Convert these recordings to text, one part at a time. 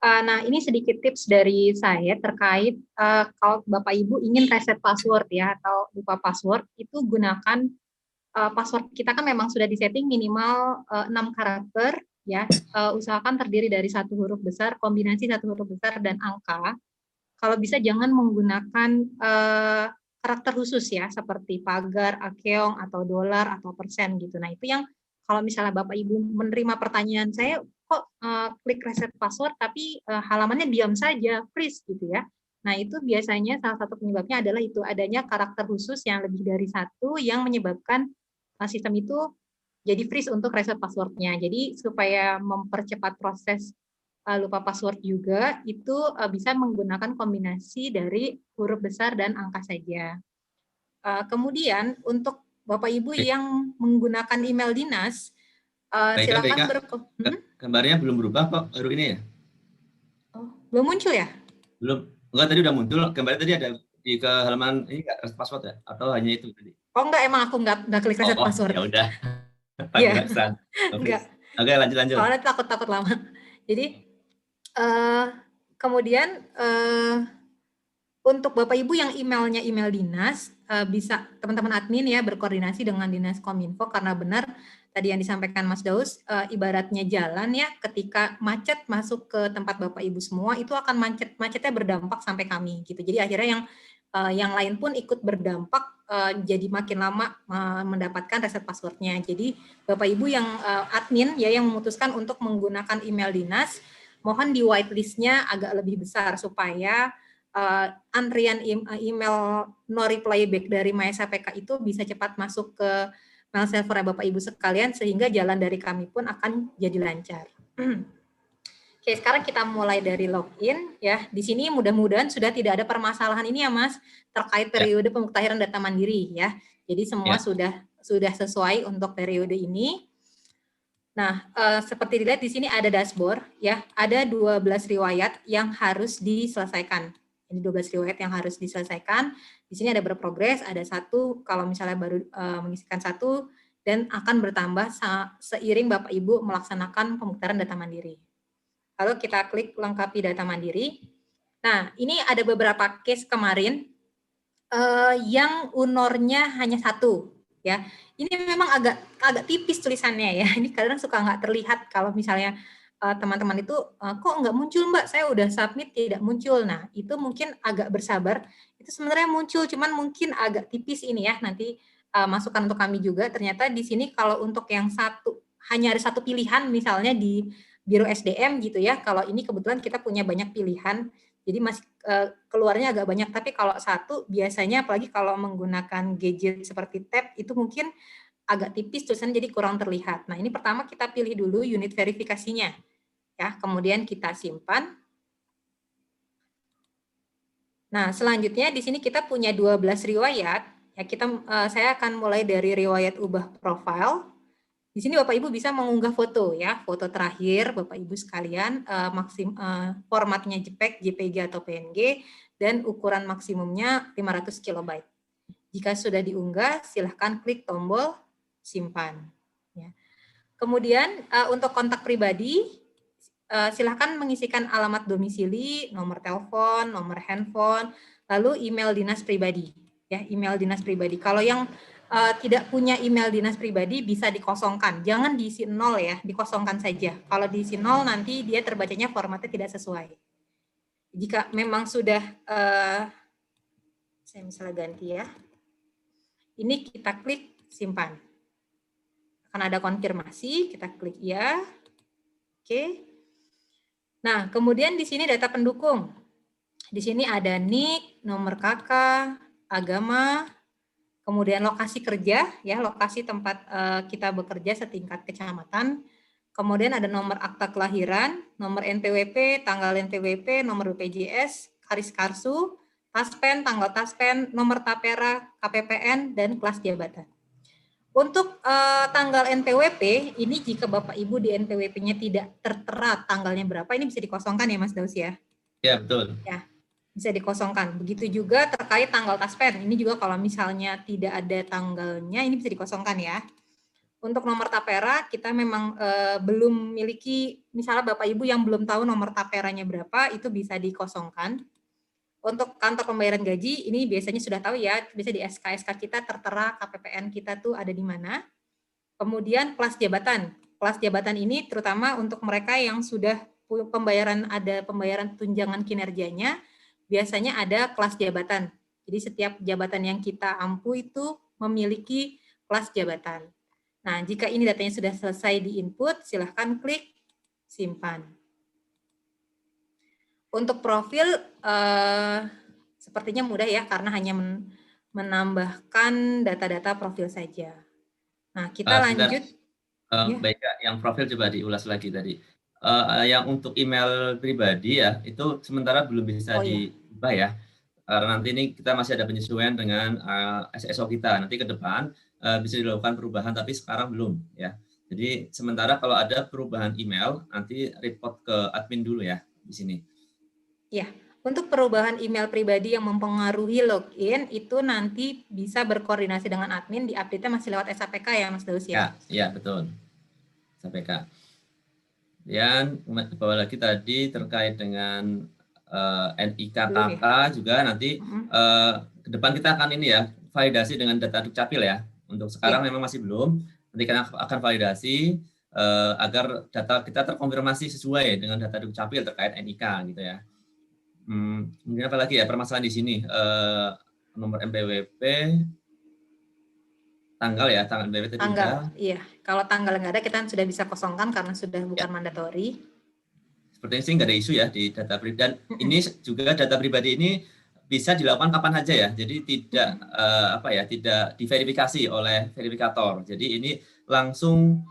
Nah, ini sedikit tips dari saya terkait kalau Bapak Ibu ingin reset password ya atau lupa password, itu gunakan password kita kan memang sudah disetting minimal 6 karakter ya. Usahakan terdiri dari satu huruf besar, kombinasi satu huruf besar dan angka. Kalau bisa jangan menggunakan karakter khusus ya, seperti pagar, akeong, atau dolar, atau persen gitu. Nah, itu yang kalau misalnya Bapak Ibu menerima pertanyaan saya, kok klik reset password tapi halamannya diam saja, freeze gitu ya. Nah, itu biasanya salah satu penyebabnya adalah itu adanya karakter khusus yang lebih dari satu yang menyebabkan sistem itu jadi freeze untuk reset passwordnya. Jadi supaya mempercepat proses lupa password juga, itu bisa menggunakan kombinasi dari huruf besar dan angka saja. Kemudian untuk Bapak Ibu yang menggunakan email dinas, silakan gambarnya belum berubah kok, baru ini ya? Oh, belum muncul ya? Belum, enggak, tadi udah muncul, gambarnya tadi ada di ke halaman ini nggak reset password ya? Atau hanya itu tadi? Oh enggak, emang aku enggak klik reset password. Ya udah. Iya, Oke, enggak. lanjut. Soalnya takut lama. Jadi kemudian untuk Bapak Ibu yang emailnya email dinas, bisa teman-teman admin ya berkoordinasi dengan Dinas Kominfo, karena benar tadi yang disampaikan Mas Daus, ibaratnya jalan ya, ketika macet masuk ke tempat Bapak Ibu semua, itu akan macetnya berdampak sampai kami gitu. Jadi akhirnya yang lain pun ikut berdampak, jadi makin lama mendapatkan reset passwordnya. Jadi Bapak Ibu yang admin ya yang memutuskan untuk menggunakan email dinas, mohon di whitelist-nya agak lebih besar supaya antrian email no reply back dari MySAPK itu bisa cepat masuk ke mail server Bapak Ibu sekalian, sehingga jalan dari kami pun akan jadi lancar. Oke, sekarang kita mulai dari login ya. Di sini mudah-mudahan sudah tidak ada permasalahan ini ya Mas, terkait periode pemutahiran data mandiri ya. Jadi semua sudah sesuai untuk periode ini. Nah, seperti dilihat di sini ada dashboard ya, ada 12 riwayat yang harus diselesaikan. Ini 12 riwayat yang harus diselesaikan. Di sini ada berprogres, ada satu kalau misalnya baru mengisikan satu, dan akan bertambah seiring Bapak Ibu melaksanakan pemutaran data mandiri. Lalu kita klik lengkapi data mandiri. Nah, ini ada beberapa case kemarin yang unornya hanya satu ya. Ini memang agak tipis tulisannya ya. Ini kadang suka nggak terlihat kalau misalnya teman-teman itu kok nggak muncul Mbak, saya udah submit tidak muncul. Nah, itu mungkin agak bersabar. Itu sebenarnya muncul, cuman mungkin agak tipis ini ya. Nanti masukan untuk kami juga. Ternyata di sini kalau untuk yang satu hanya ada satu pilihan, misalnya di Biro SDM gitu ya. Kalau ini kebetulan kita punya banyak pilihan, jadi masih keluarnya agak banyak. Tapi kalau satu biasanya, apalagi kalau menggunakan gadget seperti tab, itu mungkin agak tipis tulisannya jadi kurang terlihat. Nah, ini pertama kita pilih dulu unit verifikasinya ya, kemudian kita simpan. Nah, selanjutnya di sini kita punya 12 riwayat ya. Saya akan mulai dari riwayat ubah profil. Di sini Bapak Ibu bisa mengunggah foto ya, foto terakhir Bapak Ibu sekalian, formatnya JPEG, JPG atau PNG, dan ukuran maksimumnya 500 KB. Jika sudah diunggah, silahkan klik tombol simpan. Ya. Kemudian untuk kontak pribadi, silahkan mengisikan alamat domisili, nomor telepon, nomor handphone, lalu email dinas pribadi. Ya, email dinas pribadi. Kalau yang tidak punya email dinas pribadi bisa dikosongkan. Jangan diisi 0 ya, dikosongkan saja. Kalau diisi 0 nanti dia terbacanya formatnya tidak sesuai. Jika memang sudah, saya misalnya ganti ya. Ini kita klik simpan. Akan ada konfirmasi, kita klik ya. Oke. Nah, kemudian di sini data pendukung. Di sini ada NIK, nomor KK, agama, kemudian lokasi kerja, ya lokasi tempat kita bekerja setingkat kecamatan. Kemudian ada nomor akta kelahiran, nomor NPWP, tanggal NPWP, nomor BPJS, Karis Karsu, taspen, tanggal taspen, nomor tapera, KPPN, dan kelas jabatan. Untuk tanggal NPWP, ini jika Bapak Ibu di NPWP-nya tidak tertera tanggalnya berapa, ini bisa dikosongkan ya Mas Daus ya? Ya, betul. Ya, bisa dikosongkan. Begitu juga terkait tanggal taspen. Ini juga kalau misalnya tidak ada tanggalnya, ini bisa dikosongkan ya. Untuk nomor tapera kita memang belum miliki, misalnya Bapak Ibu yang belum tahu nomor taperanya berapa, itu bisa dikosongkan. Untuk kantor pembayaran gaji ini biasanya sudah tahu ya, bisa di SK kita tertera KPPN kita tuh ada di mana. Kemudian kelas jabatan. Kelas jabatan ini terutama untuk mereka yang sudah ada pembayaran tunjangan kinerjanya, biasanya ada kelas jabatan. Jadi setiap jabatan yang kita ampu itu memiliki kelas jabatan. Nah, jika ini datanya sudah selesai di input, silahkan klik simpan. Untuk profil, sepertinya mudah ya, karena hanya menambahkan data-data profil saja. Nah, kita lanjut. Baik, yang profil coba diulas lagi tadi. Yang untuk email pribadi ya, itu sementara belum bisa diubah ya. Karena nanti ini kita masih ada penyesuaian dengan SSO kita. Nanti ke depan bisa dilakukan perubahan, tapi sekarang belum ya. Jadi sementara kalau ada perubahan email, nanti report ke admin dulu ya di sini. Ya, untuk perubahan email pribadi yang mempengaruhi login, itu nanti bisa berkoordinasi dengan admin, di update-nya masih lewat SAPK ya Mas Daus ya? Ya, betul. SAPK. Dan bawah lagi tadi terkait dengan NIK-KK juga nanti ke depan kita akan ini ya, validasi dengan data Dukcapil ya. Untuk sekarang memang masih belum, nanti kita akan validasi agar data kita terkonfirmasi sesuai dengan data Dukcapil terkait NIK gitu ya. Mungkin apa lagi ya permasalahan di sini, nomor MPWP, tanggal ya, tanggal MPWP tadi udah. Iya, kalau tanggal nggak ada kita sudah bisa kosongkan karena sudah bukan mandatori. Sepertinya sih nggak ada isu ya di data pribadi, dan ini juga data pribadi ini bisa dilakukan kapan saja ya, jadi tidak tidak diverifikasi oleh verifikator, jadi ini langsung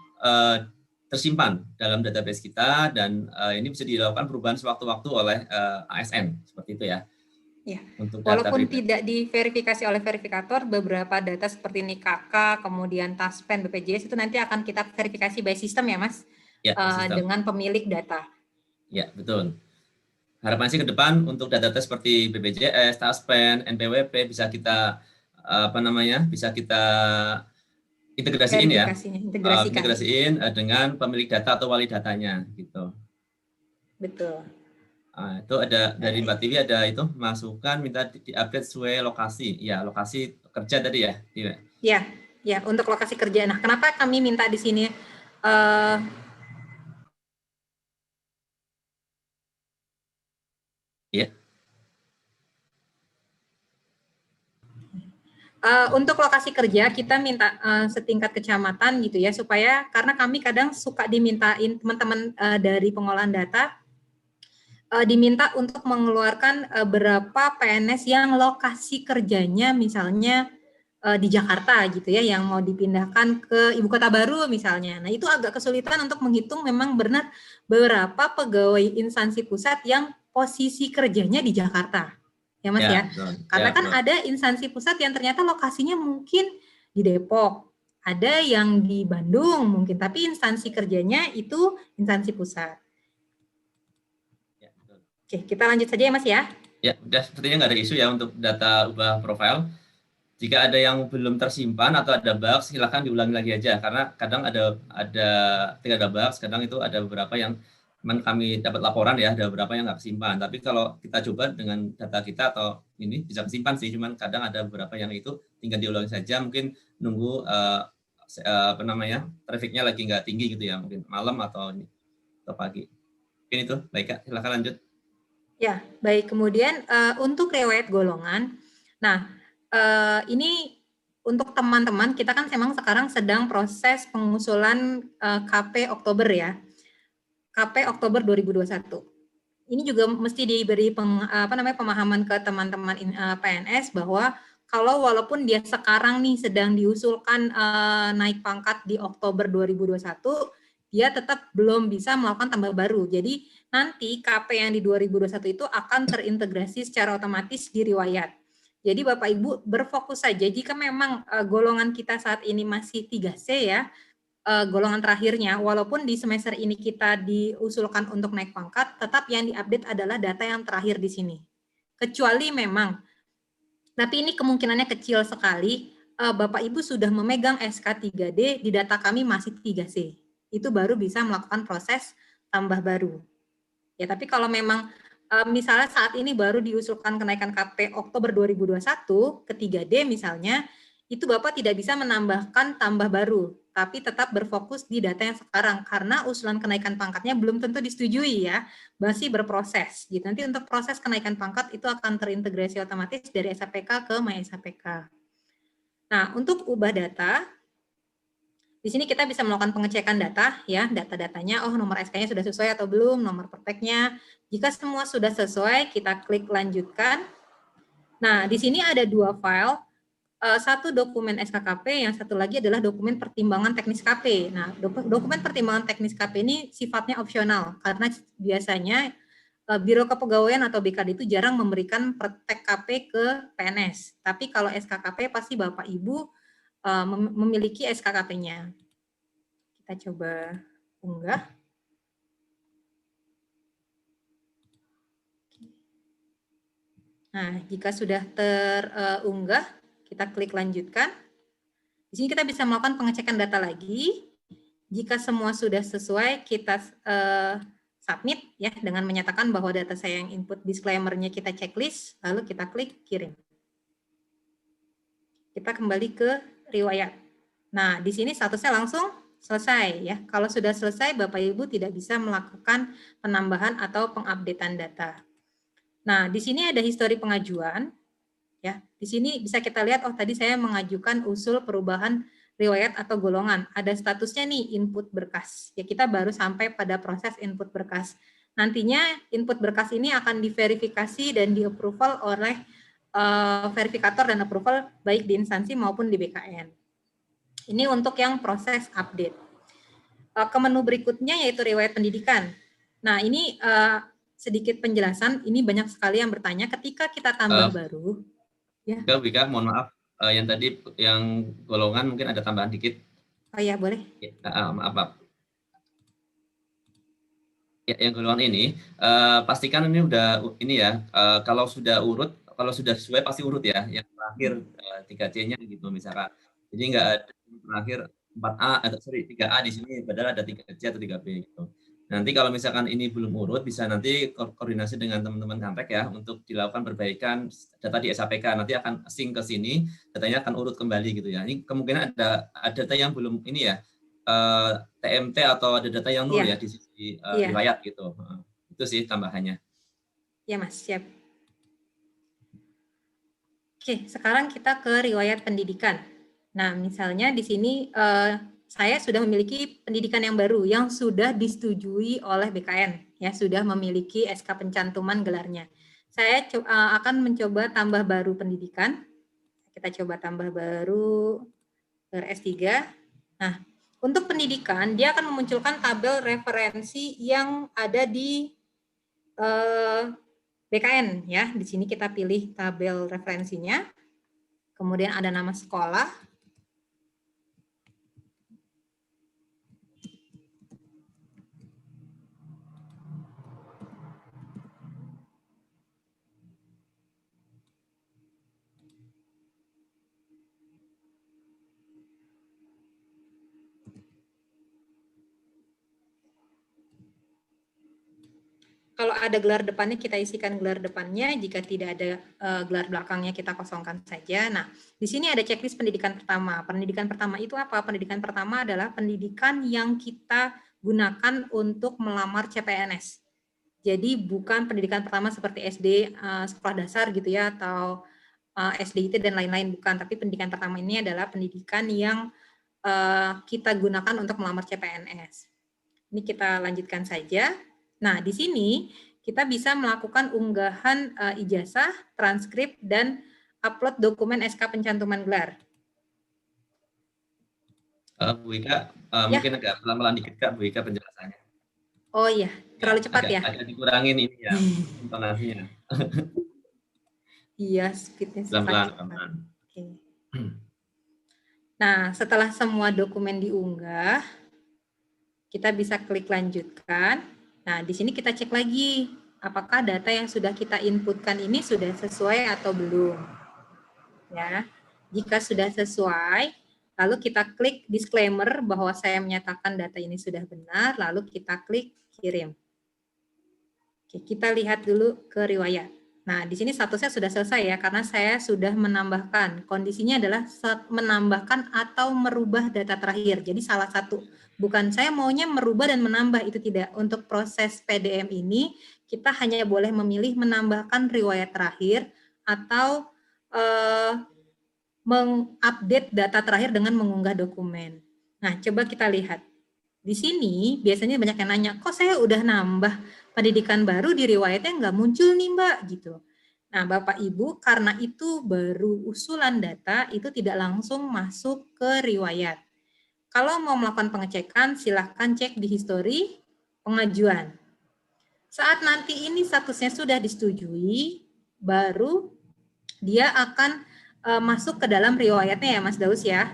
tersimpan dalam database kita, dan ini bisa dilakukan perubahan sewaktu-waktu oleh ASN seperti itu ya. Ya, walaupun tidak diverifikasi oleh verifikator, beberapa data seperti NIK-KK, kemudian Taspen, BPJS itu nanti akan kita verifikasi by system ya Mas, ya, dengan pemilik data. Ya, betul. Harapan sih ke depan untuk data-data seperti BPJS, Taspen, NPWP bisa kita bisa kita integrasiin ya. Integrasiin dengan pemilik data atau wali datanya gitu. Betul. Itu ada dari Mbak Tiwi ada itu masukan minta diupdate sesuai lokasi. Ya, lokasi kerja tadi ya. Ya, untuk lokasi kerja. Nah, kenapa kami minta di sini untuk lokasi kerja kita minta setingkat kecamatan gitu ya, supaya karena kami kadang suka dimintain teman-teman dari pengolahan data diminta untuk mengeluarkan berapa PNS yang lokasi kerjanya misalnya di Jakarta gitu ya, yang mau dipindahkan ke ibu kota baru misalnya. Nah, itu agak kesulitan untuk menghitung memang benar berapa pegawai instansi pusat yang posisi kerjanya di Jakarta. Ya Mas ya. Karena kan ada instansi pusat yang ternyata lokasinya mungkin di Depok, ada yang di Bandung mungkin, tapi instansi kerjanya itu instansi pusat. Oke, kita lanjut saja ya Mas ya. Ya, udah sepertinya nggak ada isu ya untuk data ubah profil. Jika ada yang belum tersimpan atau ada bug, silakan diulangi lagi aja, karena kadang ada bug, kadang itu ada beberapa yang kami dapat laporan ya, ada beberapa yang nggak kesimpan. Tapi kalau kita coba dengan data kita atau ini bisa kesimpan sih, cuman kadang ada beberapa yang itu tinggal diulangi saja, mungkin nunggu trafficnya lagi nggak tinggi gitu ya, mungkin malam atau pagi. Mungkin itu, baik Kak, silakan lanjut. Ya, baik. Kemudian untuk riwayat golongan, nah ini untuk teman-teman, kita kan memang sekarang sedang proses pengusulan KP Oktober ya. KP Oktober 2021. Ini juga mesti diberi pemahaman ke teman-teman PNS bahwa kalau walaupun dia sekarang nih sedang diusulkan naik pangkat di Oktober 2021, dia tetap belum bisa melakukan tambah baru. Jadi nanti KP yang di 2021 itu akan terintegrasi secara otomatis di riwayat. Jadi Bapak Ibu berfokus saja jika memang golongan kita saat ini masih 3C ya, golongan terakhirnya, walaupun di semester ini kita diusulkan untuk naik pangkat, tetap yang diupdate adalah data yang terakhir di sini. Kecuali memang, tapi ini kemungkinannya kecil sekali, Bapak Ibu sudah memegang SK3D, di data kami masih 3C. Itu baru bisa melakukan proses tambah baru. Ya, tapi kalau memang misalnya saat ini baru diusulkan kenaikan KP Oktober 2021 ke 3D misalnya, itu Bapak tidak bisa menambahkan tambah baru, tapi tetap berfokus di data yang sekarang karena usulan kenaikan pangkatnya belum tentu disetujui ya, masih berproses. Gitu. Nanti untuk proses kenaikan pangkat itu akan terintegrasi otomatis dari SAPK ke MySAPK. Nah, untuk ubah data, di sini kita bisa melakukan pengecekan data, ya, data-datanya, oh nomor SK-nya sudah sesuai atau belum, nomor perteknya. Jika semua sudah sesuai, kita klik lanjutkan. Nah, di sini ada dua file, satu dokumen SKKP, yang satu lagi adalah dokumen pertimbangan teknis KP. Nah, dokumen pertimbangan teknis KP ini sifatnya opsional, karena biasanya Biro Kepegawaian atau BKD itu jarang memberikan pertek KP ke PNS. Tapi kalau SKKP pasti Bapak Ibu memiliki SKKP-nya. Kita coba unggah. Nah, jika sudah terunggah, kita klik lanjutkan. Di sini kita bisa melakukan pengecekan data lagi. Jika semua sudah sesuai, kita submit ya dengan menyatakan bahwa data saya yang input, disclaimer-nya kita checklist, lalu kita klik kirim. Kita kembali ke riwayat. Nah, di sini statusnya langsung selesai ya. Kalau sudah selesai, Bapak Ibu tidak bisa melakukan penambahan atau pengupdatean data. Nah, di sini ada histori pengajuan. Ya, di sini bisa kita lihat, oh tadi saya mengajukan usul perubahan riwayat atau golongan. Ada statusnya nih, input berkas. Ya, kita baru sampai pada proses input berkas. Nantinya input berkas ini akan diverifikasi dan di-approval oleh verifikator dan approval baik di instansi maupun di BKN. Ini untuk yang proses update. Ke menu berikutnya yaitu riwayat pendidikan. Nah, ini sedikit penjelasan, ini banyak sekali yang bertanya ketika kita tambah baru. Ya. Wika, mohon maaf, yang tadi yang golongan mungkin ada tambahan dikit. Oh ya, boleh. Maaf. Ya, yang golongan ini pastikan ini udah ini ya, kalau sudah urut, kalau sudah sesuai pasti urut ya. Yang terakhir 3C-nya gitu misalkan. Jadi nggak ada terakhir 4A atau 3A di sini padahal ada 3C atau 3B gitu. Nanti kalau misalkan ini belum urut, bisa nanti koordinasi dengan teman-teman Kampek ya untuk dilakukan perbaikan data di SAPK. Nanti akan sync ke sini, datanya akan urut kembali gitu ya. Ini kemungkinan ada data yang belum ini ya, TMT atau ada data yang nol ya di sisi riwayat gitu. Itu sih tambahannya. Ya Mas, siap. Oke, sekarang kita ke riwayat pendidikan. Nah, misalnya di sini saya sudah memiliki pendidikan yang baru yang sudah disetujui oleh BKN, ya sudah memiliki SK pencantuman gelarnya. Saya akan mencoba tambah baru pendidikan. Kita coba tambah baru S3. Nah, untuk pendidikan dia akan memunculkan tabel referensi yang ada di BKN ya. Di sini kita pilih tabel referensinya. Kemudian ada nama sekolah. Kalau ada gelar depannya, kita isikan gelar depannya. Jika tidak ada gelar belakangnya, kita kosongkan saja. Nah, di sini ada checklist pendidikan pertama. Pendidikan pertama itu apa? Pendidikan pertama adalah pendidikan yang kita gunakan untuk melamar CPNS. Jadi bukan pendidikan pertama seperti SD, sekolah dasar gitu ya, atau SDIT dan lain-lain, bukan. Tapi pendidikan pertama ini adalah pendidikan yang kita gunakan untuk melamar CPNS. Ini kita lanjutkan saja. Nah, di sini kita bisa melakukan unggahan ijazah, transkrip, dan upload dokumen SK pencantuman gelar. Bu Ika, mungkin agak pelan-pelan dikit Kak, Bu Ika penjelasannya. Oh iya, terlalu cepat ya? Agak dikurangin ini ya, intonasinya. Iya, speednya pelan-pelan. Oke. Nah, setelah semua dokumen diunggah, kita bisa klik lanjutkan. Nah, di sini kita cek lagi, apakah data yang sudah kita inputkan ini sudah sesuai atau belum. Ya. Jika sudah sesuai, lalu kita klik disclaimer bahwa saya menyatakan data ini sudah benar, lalu kita klik kirim. Oke, kita lihat dulu ke riwayat. Nah, di sini statusnya sudah selesai ya, karena saya sudah menambahkan. Kondisinya adalah menambahkan atau merubah data terakhir. Jadi salah satu. Bukan saya maunya merubah dan menambah, itu tidak. Untuk proses PDM ini, kita hanya boleh memilih menambahkan riwayat terakhir atau mengupdate data terakhir dengan mengunggah dokumen. Nah, coba kita lihat. Di sini biasanya banyak yang nanya, kok saya udah nambah pendidikan baru di riwayatnya nggak muncul nih Mbak, gitu. Nah, Bapak Ibu, karena itu baru usulan data, itu tidak langsung masuk ke riwayat. Kalau mau melakukan pengecekan, silahkan cek di histori pengajuan. Saat nanti ini statusnya sudah disetujui, baru dia akan masuk ke dalam riwayatnya ya Mas Daus ya.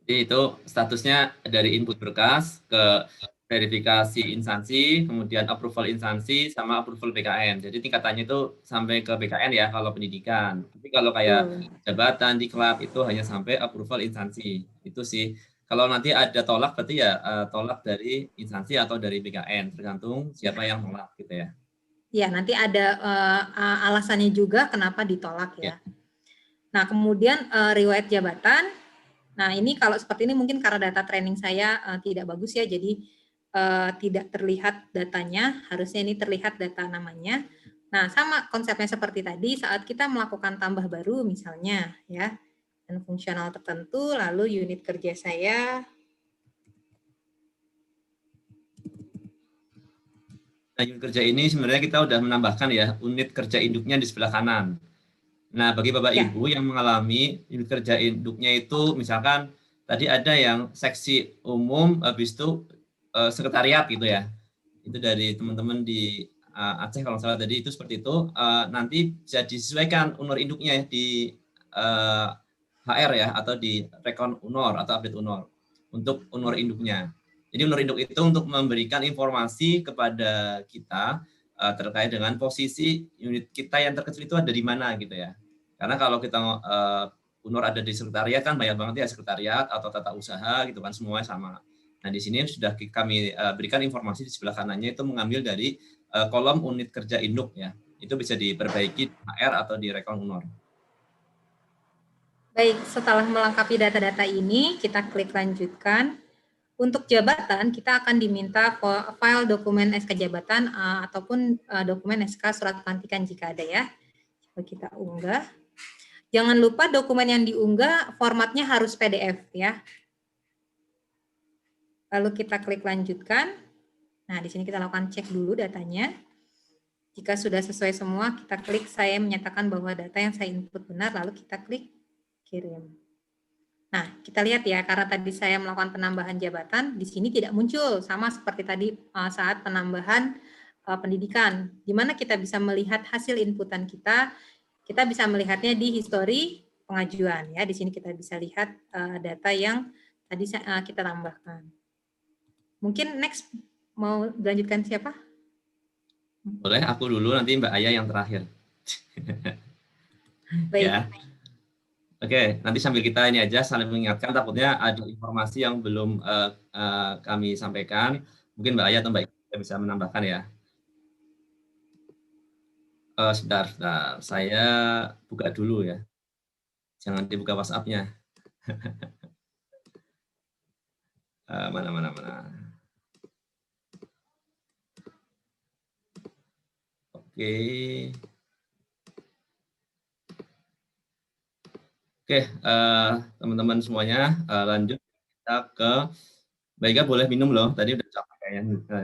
Jadi itu statusnya dari input berkas ke verifikasi instansi, kemudian approval instansi, sama approval BKN. Jadi tingkatannya itu sampai ke BKN ya kalau pendidikan. Tapi kalau kayak jabatan, diklat itu hanya sampai approval instansi. Itu sih. Kalau nanti ada tolak berarti ya tolak dari instansi atau dari BKN, tergantung siapa yang tolak gitu ya. Ya, nanti ada alasannya juga kenapa ditolak ya. Nah, kemudian riwayat jabatan. Nah, ini kalau seperti ini mungkin karena data training saya tidak bagus ya, jadi tidak terlihat datanya, harusnya ini terlihat data namanya. Nah, sama konsepnya seperti tadi, saat kita melakukan tambah baru misalnya ya, dan fungsional tertentu, lalu unit kerja saya. Nah, unit kerja ini sebenarnya kita udah menambahkan ya, unit kerja induknya di sebelah kanan. Nah, bagi Bapak Ibu yang mengalami unit kerja induknya itu, misalkan tadi ada yang seksi umum, habis itu sekretariat gitu ya. Itu dari teman-teman di Aceh kalau salah tadi itu seperti itu. Nanti bisa disesuaikan UNOR induknya di HR ya, atau di rekon UNOR atau update UNOR untuk UNOR induknya. Jadi UNOR induk itu untuk memberikan informasi kepada kita terkait dengan posisi unit kita yang terkecil itu ada di mana gitu ya. Karena kalau kita UNOR ada di sekretariat kan banyak banget ya, sekretariat atau tata usaha gitu kan, semuanya sama. Nah, di sini sudah kami berikan informasi di sebelah kanannya itu mengambil dari kolom unit kerja induk ya. Itu bisa diperbaiki di HR atau di rekon UNOR. Baik, setelah melengkapi data-data ini, kita klik lanjutkan. Untuk jabatan, kita akan diminta file dokumen SK jabatan ataupun dokumen SK surat pelantikan jika ada ya. Coba kita unggah. Jangan lupa dokumen yang diunggah formatnya harus PDF ya. Lalu kita klik lanjutkan. Nah, di sini kita lakukan cek dulu datanya. Jika sudah sesuai semua, kita klik saya menyatakan bahwa data yang saya input benar, lalu kita klik kirim. Nah, kita lihat ya, karena tadi saya melakukan penambahan jabatan, di sini tidak muncul, sama seperti tadi saat penambahan pendidikan, di mana kita bisa melihat hasil inputan kita bisa melihatnya di histori pengajuan. Ya, di sini kita bisa lihat data yang tadi kita tambahkan. Mungkin next mau dilanjutkan siapa? Boleh, aku dulu, nanti Mbak Aya yang terakhir. Baik. Ya. Oke, nanti sambil kita ini aja saling mengingatkan, takutnya ada informasi yang belum kami sampaikan. Mungkin Mbak Aya atau Mbak Ika bisa menambahkan ya. Sebentar, saya buka dulu ya. Jangan dibuka WhatsApp-nya. Mana. Oke, teman-teman semuanya, lanjut kita ke Mbak Ika boleh minum loh, tadi udah capek kayaknya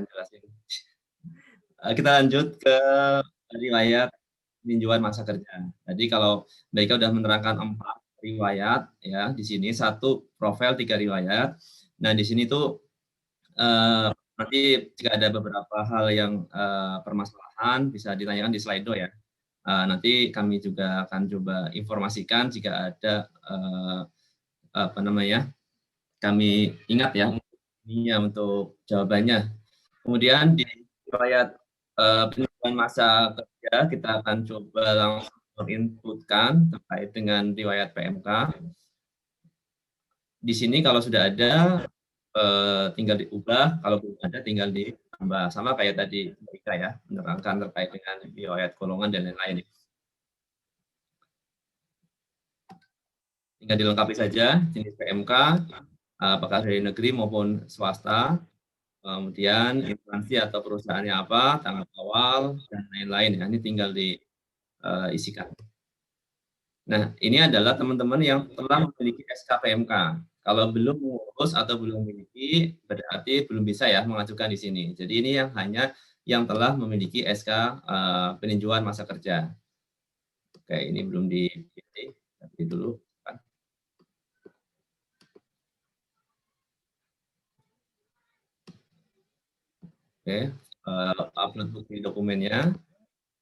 jelasin. Kita lanjut ke riwayat peninjauan masa kerja. Jadi kalau Mbak Ika udah menerangkan 4 riwayat ya, di sini 1 profil 3 riwayat. Nah, di sini tuh nanti jika ada beberapa hal yang permasalahan bisa ditanyakan di Slido ya. Nanti kami juga akan coba informasikan jika ada kami ingat ya untuk jawabannya. Kemudian di riwayat peninjauan masa kerja kita akan coba langsung menginputkan terkait dengan riwayat PMK. Di sini kalau sudah ada tinggal diubah, kalau belum ada tinggal ditambah. Sama kayak tadi mereka ya, menerangkan terkait dengan riwayat golongan dan lain-lain. Tinggal dilengkapi saja jenis PMK, apakah dari negeri maupun swasta, kemudian instansi atau perusahaannya apa, tanggal awal, dan lain-lain. Ya. Ini tinggal diisikan. Nah, ini adalah teman-teman yang telah memiliki SK PMK. Kalau belum mengurus atau belum memiliki, berarti belum bisa ya mengajukan di sini. Jadi ini yang hanya yang telah memiliki SK peninjauan masa kerja. Oke, ini belum dipilih, tapi dulu. Oke, upload bukti dokumennya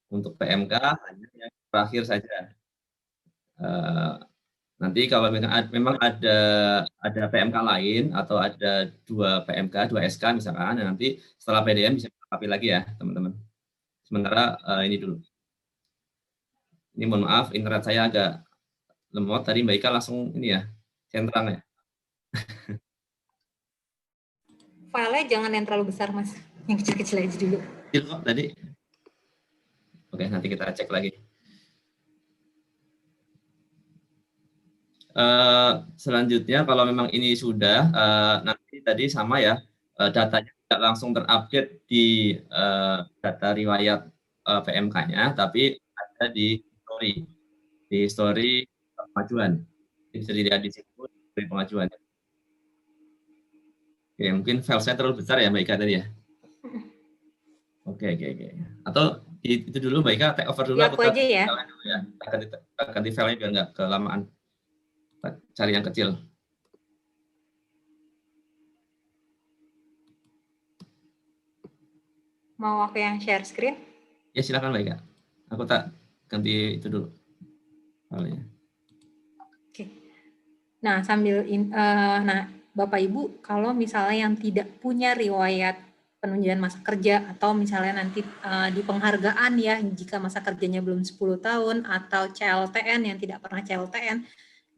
untuk PMK hanya yang terakhir saja. Nanti kalau memang ada PMK lain atau ada 2 PMK, 2 SK misalkan, nanti setelah PDM bisa dilengkapi lagi ya teman-teman. Sementara ini dulu. Ini mohon maaf, internet saya agak lemot. Tadi Mbak Ika langsung ini ya, centang ya. Filenya jangan yang terlalu besar, Mas. Yang kecil-kecil aja dulu. Kecil kok tadi. Oke, nanti kita cek lagi. Selanjutnya kalau memang ini sudah, nanti tadi sama ya, datanya tidak langsung terupdate di data riwayat PMK-nya, tapi ada di story pengajuan. Bisa dilihat di situ story pengajuan. Oke, mungkin file saya terlalu besar ya Mbak Ika tadi ya. Oke. Atau itu dulu Mbak Ika, take over dulu. Aku aja ya. Ganti filenya biar nggak kelamaan. Cari yang kecil. Mau aku yang share screen? Ya silakan Mbak Ika. Aku tak ganti itu dulu. Oke. Nah nah Bapak Ibu, kalau misalnya yang tidak punya riwayat penunjukan masa kerja atau misalnya nanti di penghargaan ya, jika masa kerjanya belum 10 tahun atau CLTN yang tidak pernah CLTN,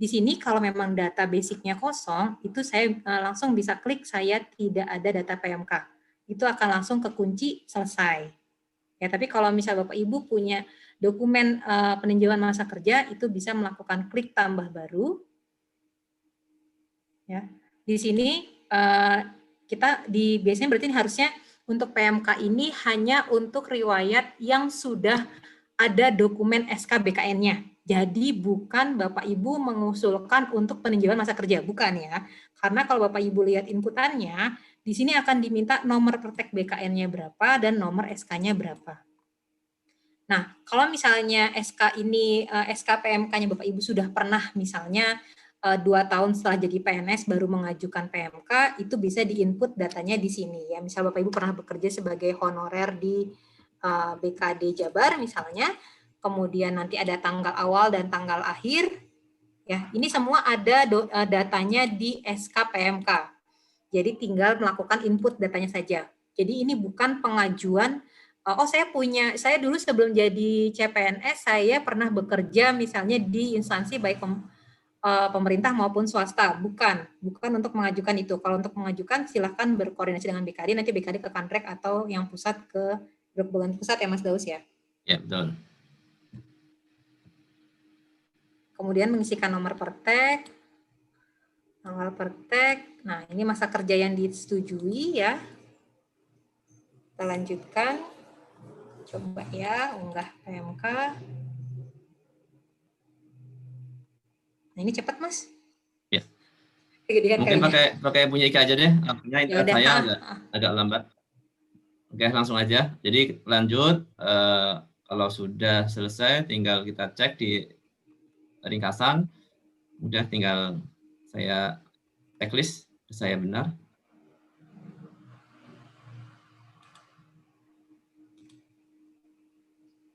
di sini kalau memang data basicnya kosong, itu saya langsung bisa klik saya tidak ada data PMK. Itu akan langsung ke kunci selesai. Ya, tapi kalau misal Bapak Ibu punya dokumen peninjauan masa kerja, itu bisa melakukan klik tambah baru. Ya, di sini kita biasanya berarti harusnya untuk PMK ini hanya untuk riwayat yang sudah ada dokumen SK BKN-nya. Jadi bukan Bapak Ibu mengusulkan untuk peninjauan masa kerja, bukan ya. Karena kalau Bapak Ibu lihat inputannya, di sini akan diminta nomor praktek BKN-nya berapa dan nomor SK-nya berapa. Nah, kalau misalnya SK ini, SK PMK-nya Bapak Ibu sudah pernah misalnya 2 tahun setelah jadi PNS baru mengajukan PMK, itu bisa diinput datanya di sini ya. Misal Bapak Ibu pernah bekerja sebagai honorer di BKD Jabar misalnya, kemudian nanti ada tanggal awal dan tanggal akhir, ya ini semua ada datanya di SK PMK. Jadi tinggal melakukan input datanya saja. Jadi ini bukan pengajuan, saya dulu sebelum jadi CPNS, saya pernah bekerja misalnya di instansi baik pemerintah maupun swasta, bukan untuk mengajukan itu. Kalau untuk mengajukan silahkan berkoordinasi dengan BKD, nanti BKD ke Kanrek atau yang pusat ke Grup Bulan Pusat ya Mas Daus ya. Ya betul. Kemudian mengisikan nomor pertek, tanggal pertek. Nah ini masa kerja yang disetujui ya. Kita lanjutkan. Coba ya unggah PMK. Nah ini cepat Mas. Ya. Mungkin pakai punya Ika aja deh. Artinya internet saya agak lambat. Oke, langsung aja. Jadi lanjut. Kalau sudah selesai, tinggal kita cek di ringkasan. Udah tinggal saya checklist, saya benar.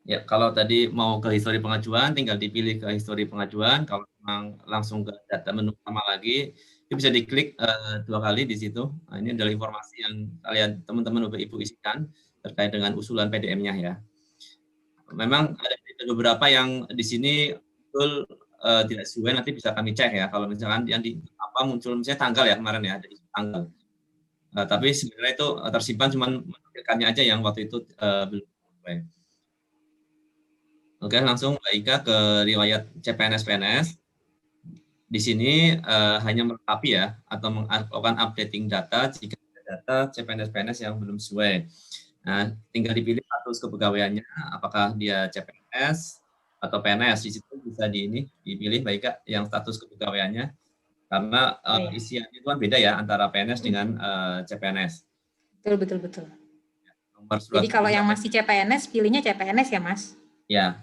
Ya, kalau tadi mau ke histori pengajuan, tinggal dipilih ke histori pengajuan. Kalau memang langsung ke data menu utama lagi, itu bisa diklik 2 kali di situ. Nah, ini adalah informasi yang kalian teman-teman Bapak Ibu isikan terkait dengan usulan PDM-nya ya. Memang ada beberapa yang di sini betul tidak sesuai, nanti bisa kami cek ya. Kalau misalkan yang di apa muncul misalnya tanggal ya kemarin ya, dari tanggal. Tapi sebenarnya itu tersimpan, cuman menampilkannya aja yang waktu itu belum sesuai. Oke, langsung Mbak Ika ke riwayat CPNS-PNS. Di sini hanya melengkapi ya, atau melakukan updating data jika ada data CPNS-PNS yang belum sesuai. Nah, tinggal dipilih status kepegawaiannya, apakah dia CPNS atau PNS. Di situ bisa dipilih Mbak Ika yang status kepegawaiannya, karena isiannya itu kan beda ya antara PNS dengan CPNS. Betul. Nomor surat. Jadi kalau yang masih CPNS, pilihnya CPNS ya, Mas? Ya,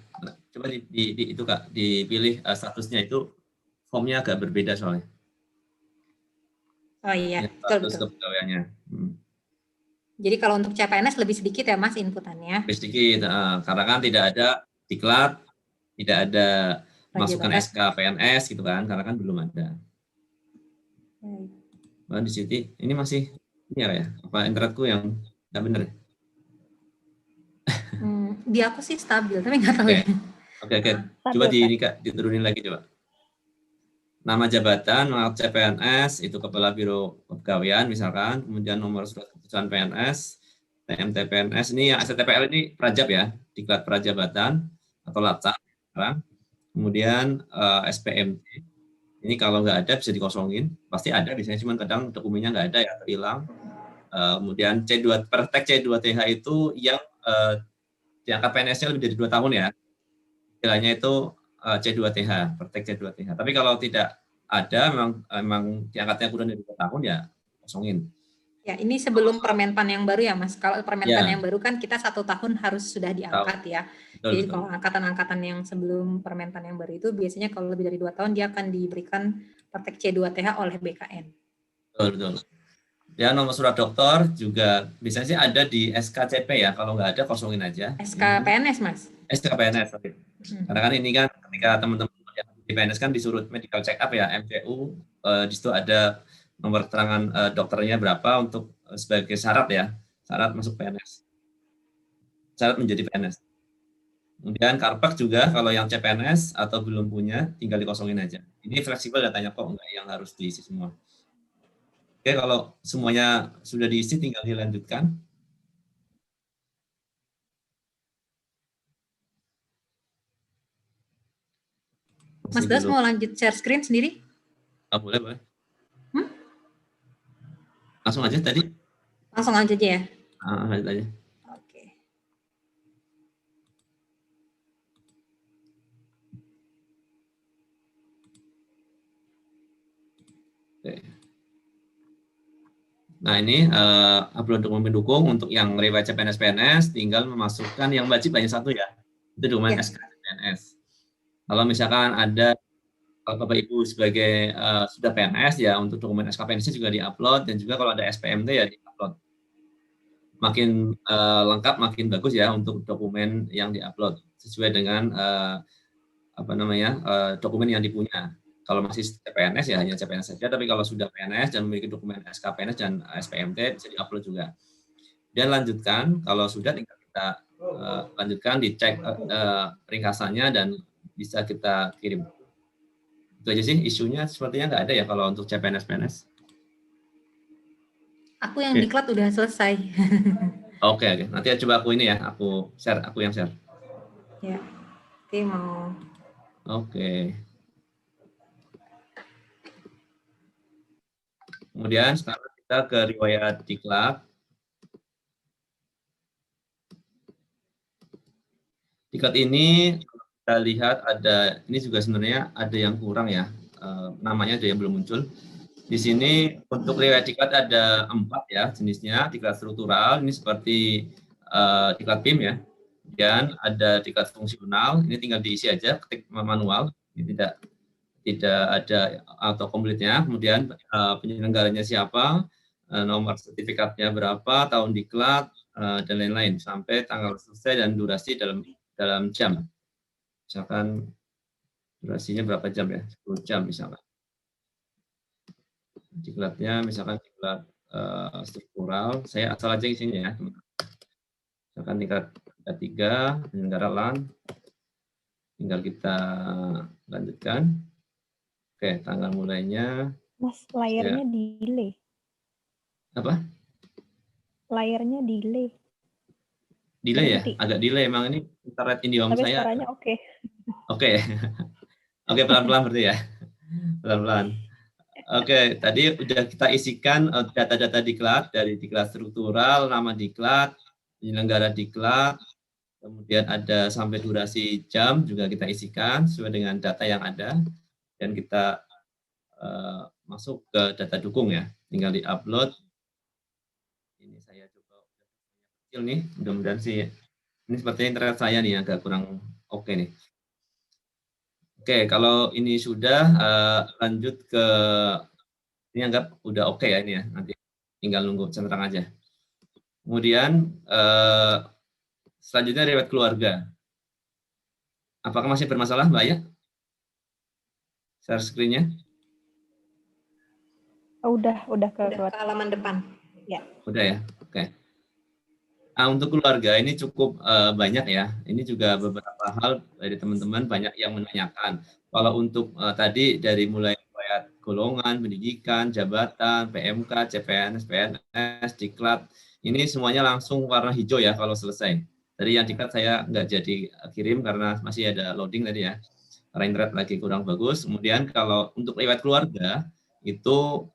coba itu Kak, dipilih statusnya itu, formnya agak berbeda soalnya. Oh iya, Status betul. kepegawaiannya. Jadi kalau untuk CPNS lebih sedikit ya Mas inputannya? Lebih sedikit, karena kan tidak ada diklat, tidak ada masukan SK PNS gitu kan, karena kan belum ada. Di sini ini masih ini ya, apa internetku yang nggak benar? Di aku sih stabil, tapi nggak tahu ya. Oke. Coba diturunin lagi coba. Nama jabatan, nomor CPNS, itu Kepala Biro Kepegawaian misalkan, kemudian nomor surat keputusan PNS, TMT PNS, ini yang STPL ini prajab ya, diklat prajabatan atau latak sekarang. Kemudian SPMT, ini kalau nggak ada bisa dikosongin, pasti ada biasanya, cuman kadang dokumennya nggak ada ya, atau hilang. Kemudian C2, praktek C2TH itu yang diangkat PNS-nya lebih dari 2 tahun ya, istilahnya itu C2TH, praktek C2TH. Tapi kalau tidak ada, memang diangkatnya kurang dari 2 tahun ya kosongin. Ya, ini sebelum Permenpan yang baru ya Mas. Kalau Permenpan yang baru kan kita 1 tahun harus sudah diangkat ya. Jadi kalau angkatan-angkatan yang sebelum Permenpan yang baru itu biasanya kalau lebih dari 2 tahun dia akan diberikan praktek C2TH oleh BKN. Betul. Ya, nomor surat dokter juga biasanya sih ada di SKCP ya. Kalau nggak ada kosongin aja. SKPNS Mas? SKPNS. Karena kan ini kan ketika teman-teman yang di PNS kan disuruh medical check up ya, MCU, di situ ada nomor keterangan dokternya berapa untuk sebagai syarat ya, syarat masuk PNS, syarat menjadi PNS. Kemudian Karpet juga kalau yang CPNS atau belum punya tinggal dikosongin aja. Ini fleksibel datanya kok, enggak yang harus diisi semua. Oke, kalau semuanya sudah diisi tinggal dilanjutkan. Mas Das mau lanjut share screen sendiri? Boleh. Langsung aja tadi? Langsung aja ya? Lanjut aja. Oke. Nah ini upload dokumen pendukung untuk yang riwayat CPNS-PNS, tinggal memasukkan yang wajib hanya 1 ya, itu dokumen SK CPNS. Kalau misalkan ada Bapak Ibu sebagai sudah PNS ya, untuk dokumen SK PNS juga diupload, dan juga kalau ada SPMT ya diupload. Makin lengkap makin bagus ya untuk dokumen yang diupload sesuai dengan dokumen yang dipunya. Kalau masih CPNS ya hanya CPNS saja, tapi kalau sudah PNS dan memiliki dokumen SK PNS dan SPMT bisa diupload juga. Dan lanjutkan, kalau sudah tinggal kita lanjutkan, dicek ringkasannya dan bisa kita kirim. Itu aja sih, isunya sepertinya nggak ada ya kalau untuk CPNS-PNS. Aku yang diklat udah selesai. Oke. Nanti coba aku ini ya, aku yang share. Ya, oke mau. Oke. Kemudian sekarang kita ke riwayat diklat. Diklat ini kita lihat ini juga sebenarnya ada yang kurang ya, namanya ada yang belum muncul. Di sini untuk riwayat diklat ada 4 ya jenisnya, diklat struktural, ini seperti diklat PIM ya. Kemudian ada diklat fungsional, ini tinggal diisi aja, ketik manual, ini tidak ada autocomplete-nya. Kemudian penyelenggaranya siapa, nomor sertifikatnya berapa, tahun diklat, dan lain-lain, sampai tanggal selesai dan durasi dalam jam. Misalkan durasinya berapa jam ya, 10 jam misalkan. Diklatnya misalkan diklat struktural, saya asal aja isinya ya, misalkan diklat 3, penyelenggara LAN, tinggal kita lanjutkan. Oke, tanggal mulainya. Mas, layarnya delay. Apa? Layarnya delay. Delay ya? Berhenti. Agak delay, emang ini internet IndiHome Tapi saya. suaranya oke. Oke. Oke, pelan-pelan berarti ya. Pelan-pelan. Oke, tadi udah kita isikan data-data diklat dari diklat struktural, nama diklat, penyelenggara diklat, kemudian ada sampai durasi jam juga kita isikan sesuai dengan data yang ada, dan kita masuk ke data dukung ya. Tinggal di-upload. Ini saya coba kecil nih, mudah-mudahan sih. Ini sepertinya internet saya nih agak kurang oke nih. Oke, kalau ini sudah lanjut ke ini anggap udah oke ya ini ya, nanti tinggal nunggu centang aja. Kemudian selanjutnya riwayat keluarga. Apakah masih bermasalah, Mbak Aya? Share screen-nya? Udah ke halaman depan. Ya. Udah ya, oke. Nah, untuk keluarga ini cukup banyak ya. Ini juga beberapa hal dari teman-teman banyak yang menanyakan. Kalau untuk tadi dari mulai riwayat golongan, pendidikan, jabatan, PMK, CPNS, PNS, diklat, ini semuanya langsung warna hijau ya kalau selesai. Tadi yang diklat saya nggak jadi kirim karena masih ada loading tadi ya. Karena internet lagi kurang bagus. Kemudian kalau untuk riwayat keluarga itu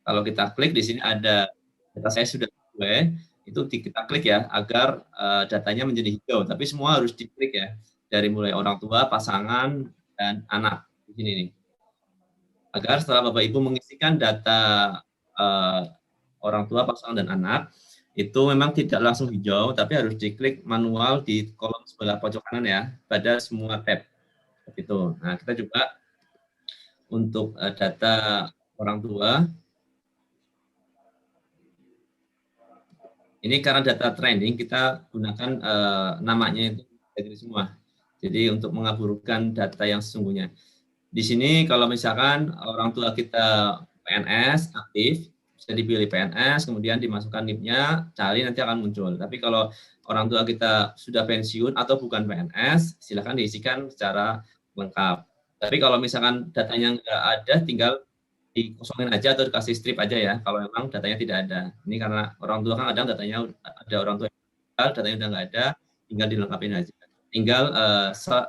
kalau kita klik di sini ada data saya sudah sesuai. Itu kita klik ya agar datanya menjadi hijau, tapi semua harus diklik ya dari mulai orang tua, pasangan, dan anak di sini nih. Agar setelah Bapak Ibu mengisikan data orang tua, pasangan, dan anak itu memang tidak langsung hijau, tapi harus diklik manual di kolom sebelah pojok kanan ya pada semua tab itu. Nah, kita juga untuk data orang tua ini karena data training kita gunakan namanya itu dari semua. Jadi untuk mengaburkan data yang sesungguhnya. Di sini kalau misalkan orang tua kita PNS aktif, bisa dipilih PNS, kemudian dimasukkan NIP-nya, cari nanti akan muncul. Tapi kalau orang tua kita sudah pensiun atau bukan PNS, silakan diisikan secara lengkap. Tapi kalau misalkan datanya nggak ada, tinggal dikosongin aja atau dikasih strip aja ya kalau memang datanya tidak ada. Ini karena orang tua kan kadang datanya ada orang tua yang datanya udah nggak ada, tinggal dilengkapin aja. Tinggal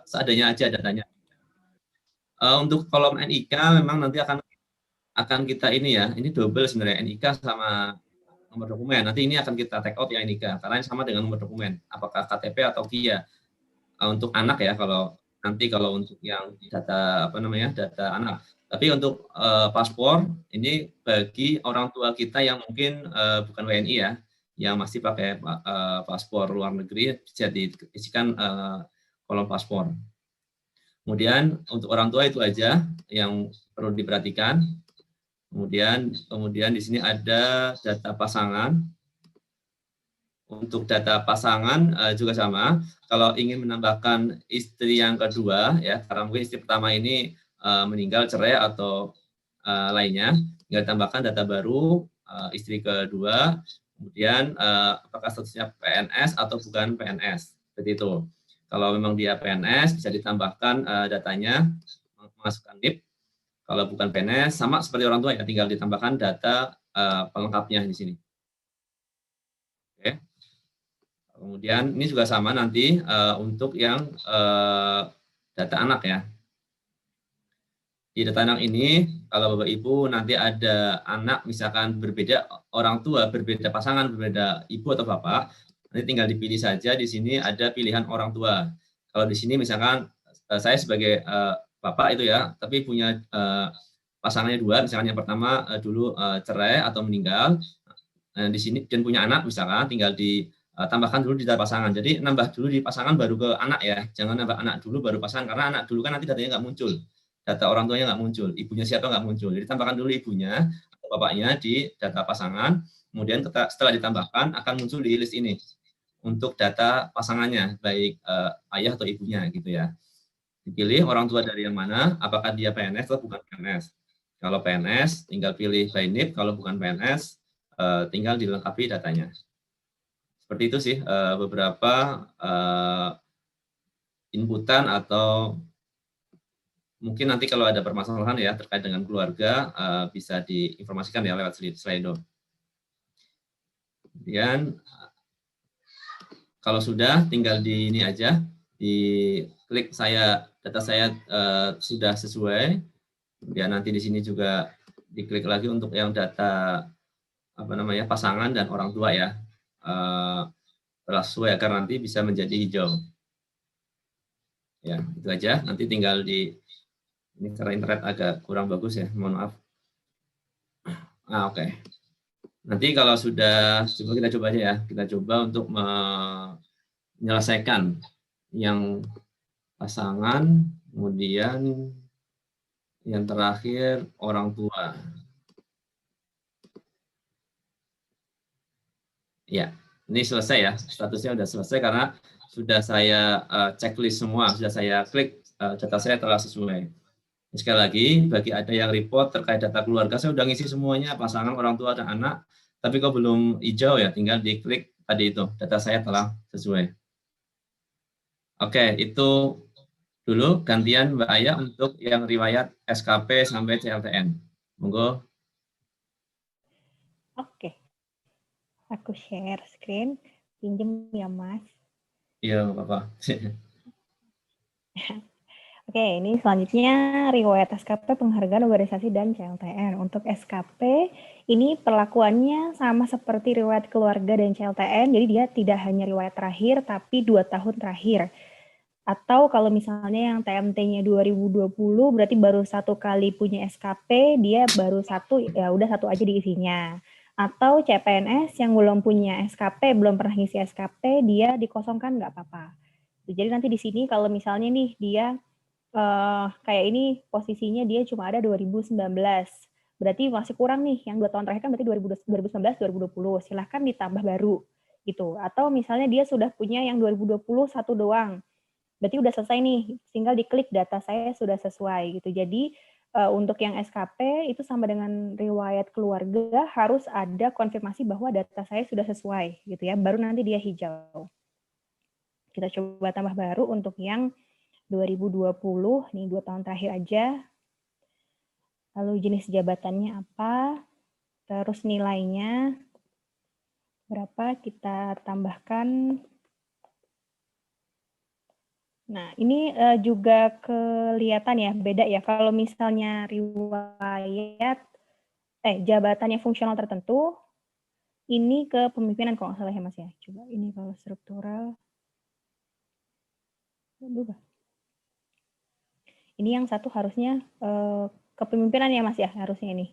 seadanya aja datanya. Untuk kolom NIK memang nanti akan kita ini ya, ini double sebenarnya NIK sama nomor dokumen. Nanti ini akan kita take out ya NIK karena ini sama dengan nomor dokumen. Apakah KTP atau KIA. Untuk anak ya kalau nanti kalau untuk yang data data anak. Tapi untuk paspor ini bagi orang tua kita yang mungkin bukan WNI ya, yang masih pakai paspor luar negeri bisa diisikan kolom paspor. Kemudian untuk orang tua itu aja yang perlu diperhatikan. Kemudian di sini ada data pasangan. Untuk data pasangan juga sama. Kalau ingin menambahkan istri yang kedua ya, karena mungkin istri pertama ini meninggal, cerai atau lainnya, tinggal tambahkan data baru istri kedua, kemudian apakah statusnya PNS atau bukan PNS, seperti itu. Kalau memang dia PNS bisa ditambahkan datanya, masukkan NIP. Kalau bukan PNS sama seperti orang tua ya, tinggal ditambahkan data pelengkapnya di sini. Oke. Kemudian ini juga sama nanti untuk yang data anak ya. Di data anak ini, kalau Bapak Ibu nanti ada anak misalkan berbeda orang tua, berbeda pasangan, berbeda ibu atau bapak, nanti tinggal dipilih saja di sini ada pilihan orang tua. Kalau di sini misalkan saya sebagai bapak itu ya, tapi punya pasangannya dua, misalkan yang pertama dulu cerai atau meninggal, di sini dan punya anak misalkan tinggal ditambahkan dulu di data pasangan. Jadi nambah dulu di pasangan baru ke anak ya, jangan nambah anak dulu baru pasangan karena anak dulu kan nanti datanya nggak muncul. Data orang tuanya nggak muncul, ibunya siapa nggak muncul. Jadi tambahkan dulu ibunya atau bapaknya di data pasangan, kemudian setelah ditambahkan akan muncul di list ini untuk data pasangannya, baik ayah atau ibunya gitu ya. Dipilih orang tua dari yang mana, apakah dia PNS atau bukan PNS. Kalau PNS tinggal pilih by NIP, kalau bukan PNS tinggal dilengkapi datanya. Seperti itu sih beberapa inputan atau mungkin nanti kalau ada permasalahan ya terkait dengan keluarga bisa diinformasikan ya lewat Slido. Kemudian kalau sudah tinggal di ini aja, di klik data saya sudah sesuai. Kemudian nanti di sini juga diklik lagi untuk yang data pasangan dan orang tua ya. Telah sesuai agar nanti bisa menjadi hijau. Ya, itu aja. Nanti tinggal ini karena internet agak kurang bagus ya, mohon maaf. Oke. Nanti kalau sudah, kita coba aja ya. Kita coba untuk menyelesaikan yang pasangan, kemudian yang terakhir orang tua. Ya, ini selesai ya. Statusnya sudah selesai karena sudah saya checklist semua, sudah saya klik data saya telah sesuai. Sekali lagi, bagi ada yang report terkait data keluarga, saya udah ngisi semuanya, pasangan, orang tua, dan anak, tapi kok belum hijau ya, tinggal diklik tadi itu, data saya telah sesuai. Oke, itu dulu gantian Mbak Aya untuk yang riwayat SKP sampai CLTN. Monggo. Oke. Aku share screen, pinjem ya Mas. Iya, nggak apa-apa. Oke, ini selanjutnya riwayat SKP penghargaan organisasi dan CLTN. Untuk SKP, ini perlakuannya sama seperti riwayat keluarga dan CLTN, jadi dia tidak hanya riwayat terakhir, tapi 2 tahun terakhir. Atau kalau misalnya yang TMT-nya 2020, berarti baru 1 kali punya SKP, dia baru 1, ya udah 1 aja diisinya. Atau CPNS yang belum punya SKP, belum pernah ngisi SKP, dia dikosongkan nggak apa-apa. Jadi nanti di sini kalau misalnya nih dia kayak ini posisinya dia cuma ada 2019. Berarti masih kurang nih, yang 2 tahun terakhir kan berarti 2019, 2020. Silahkan ditambah baru gitu. Atau misalnya dia sudah punya yang 2020 1 doang. Berarti udah selesai nih, tinggal diklik data saya sudah sesuai gitu. Jadi untuk yang SKP itu sama dengan riwayat keluarga harus ada konfirmasi bahwa data saya sudah sesuai gitu ya, baru nanti dia hijau. Kita coba tambah baru untuk yang 2020, nih 2 tahun terakhir aja. Lalu jenis jabatannya apa, terus nilainya berapa, kita tambahkan. Nah, ini juga kelihatan ya, beda ya. Kalau misalnya riwayat, jabatannya fungsional tertentu, ini ke pemimpinan kalau nggak salah ya Mas ya. Coba ini kalau struktural. Ini yang satu harusnya kepemimpinan ya Mas ya, harusnya ini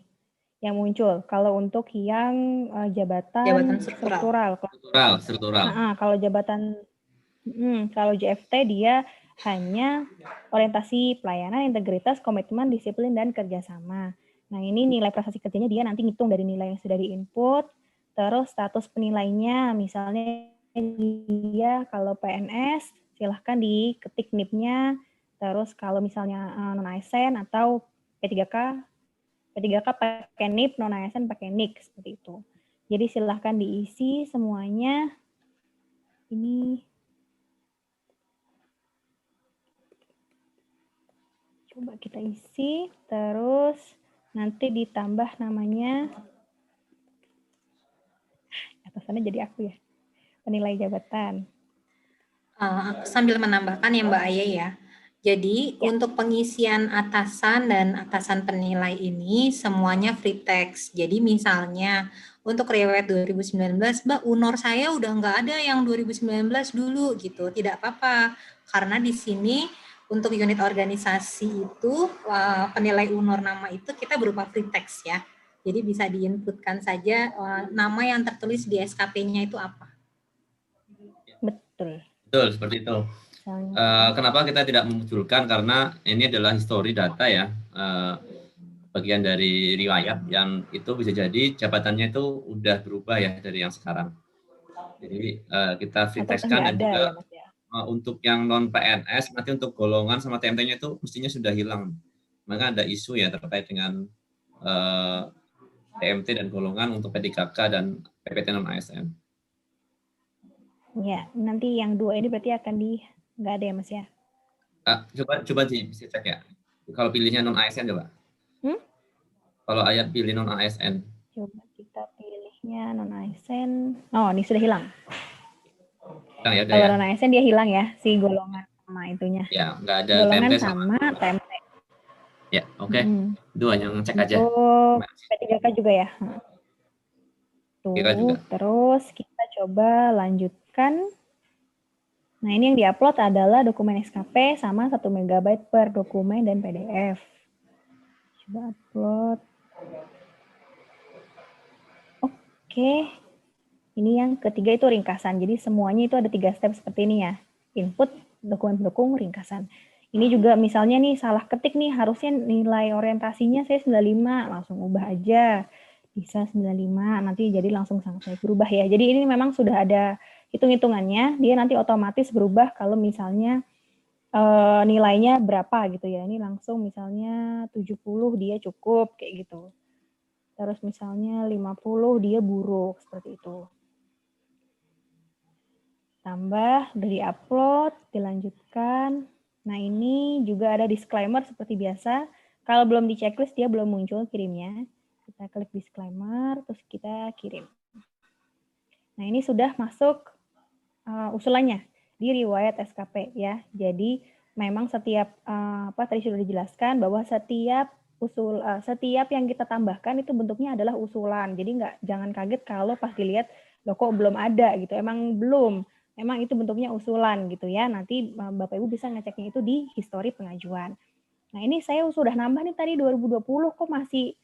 yang muncul. Kalau untuk yang jabatan struktural. Kalau jabatan, kalau JFT dia hanya orientasi pelayanan, integritas, komitmen, disiplin, dan kerjasama. Nah ini nilai prestasi kerjanya dia nanti ngitung dari nilai yang sudah diinput, terus status penilainya, misalnya dia kalau PNS, silahkan diketik NIP-nya, terus kalau misalnya non-ASN atau P3K pakai NIP, non-ASN pakai NIK, seperti itu. Jadi silahkan diisi semuanya. Ini coba kita isi, terus nanti ditambah namanya, atasannya jadi aku ya, penilai jabatan. Sambil menambahkan ya Mbak Aya ya, jadi untuk pengisian atasan dan atasan penilai ini semuanya free text. Jadi misalnya untuk riwayat 2019, Mbak UNOR saya udah nggak ada yang 2019 dulu gitu, tidak apa-apa. Karena di sini untuk unit organisasi itu penilai UNOR nama itu kita berupa free text ya. Jadi bisa diinputkan saja nama yang tertulis di SKP-nya itu apa. Betul. Betul, seperti itu. Kenapa kita tidak memunculkan? Karena ini adalah history data ya, bagian dari riwayat yang itu bisa jadi jabatannya itu udah berubah ya dari yang sekarang. Jadi kita free text-kan dan juga untuk yang non PNS nanti untuk golongan sama TMT-nya itu mestinya sudah hilang. Maka ada isu ya terkait dengan TMT dan golongan untuk P3K dan PPT non ASN. Ya, nanti yang 2 ini berarti akan nggak ada ya Mas ya? Coba bisa cek ya. Kalau pilihnya non ASN coba. Kalau Ayat pilih non ASN. Coba kita pilihnya non ASN. Oh, ini sudah hilang. Hilang ya, udah Kalau ya. non ASN dia hilang ya, si golongan sama itunya. Ya, nggak ada Golongan TMT sama TMT. Ya, oke. Itu hanya ngecek aja. Untuk P3K juga ya. Tuh, juga. terus kita coba lanjutkan. Nah, ini yang diupload adalah dokumen SKP sama 1 MB per dokumen dan PDF. Coba upload. Oke. Ini yang ketiga itu ringkasan. Jadi semuanya itu ada 3 step seperti ini ya. Input, dokumen pendukung, ringkasan. Ini juga misalnya nih salah ketik nih, harusnya nilai orientasinya saya 95, langsung ubah aja. Bisa 95, nanti jadi langsung saya berubah ya. Jadi ini memang sudah ada hitung-hitungannya, dia nanti otomatis berubah kalau misalnya nilainya berapa gitu ya. Ini langsung misalnya 70 dia cukup, kayak gitu. Terus misalnya 50 dia buruk, seperti itu. Tambah, udah di-upload, dilanjutkan. Nah, ini juga ada disclaimer seperti biasa. Kalau belum di checklist, dia belum muncul kirimnya. Kita klik disclaimer, terus kita kirim. Nah, ini sudah masuk usulannya di riwayat SKP ya. Jadi, memang setiap, tadi sudah dijelaskan bahwa setiap yang kita tambahkan itu bentuknya adalah usulan. Jadi, jangan kaget kalau pas dilihat, loh kok belum ada gitu. Emang belum. Memang itu bentuknya usulan gitu ya. Nanti Bapak Ibu bisa ngeceknya itu di histori pengajuan. Nah, ini saya sudah nambah nih tadi 2020 kok masih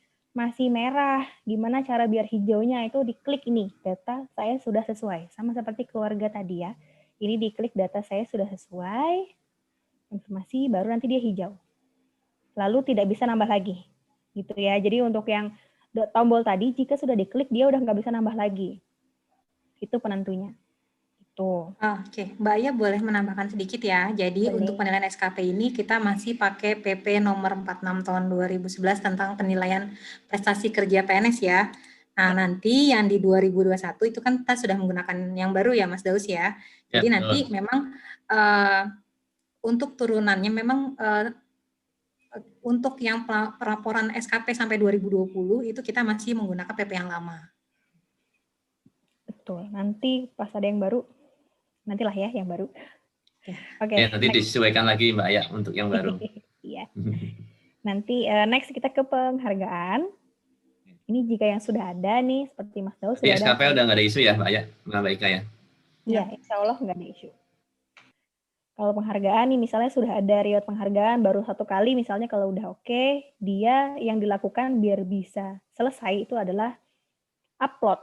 merah. Gimana cara biar hijaunya? Itu diklik ini, data saya sudah sesuai. Sama seperti keluarga tadi ya. Ini diklik data saya sudah sesuai. Informasi baru nanti dia hijau. Lalu tidak bisa nambah lagi. Gitu ya. Jadi untuk yang tombol tadi jika sudah diklik dia udah nggak bisa nambah lagi. Itu penentunya. Oke, Mbak Aya boleh menambahkan sedikit ya. Jadi Boleh. untuk penilaian SKP ini kita masih pakai PP nomor 46 tahun 2011 tentang penilaian prestasi kerja PNS ya. Nah, nanti yang di 2021 itu kan kita sudah menggunakan yang baru ya Mas Daus ya. Jadi nanti memang untuk turunannya memang untuk yang pelaporan SKP sampai 2020 itu kita masih menggunakan PP yang lama. Betul. Nanti pas ada yang baru nantilah ya yang baru. Oke. Ya, nanti disesuaikan lagi Mbak Aya untuk yang baru. Iya. Nanti next kita ke penghargaan. Ini jika yang sudah ada nih seperti Mas Daus sudah SKP udah nggak ada isu ya Mbak Aya, Mbak Ika ya? Iya, insya Allah nggak ada isu. Kalau penghargaan nih misalnya sudah ada riwayat penghargaan baru 1 kali misalnya kalau udah oke, dia yang dilakukan biar bisa selesai itu adalah upload.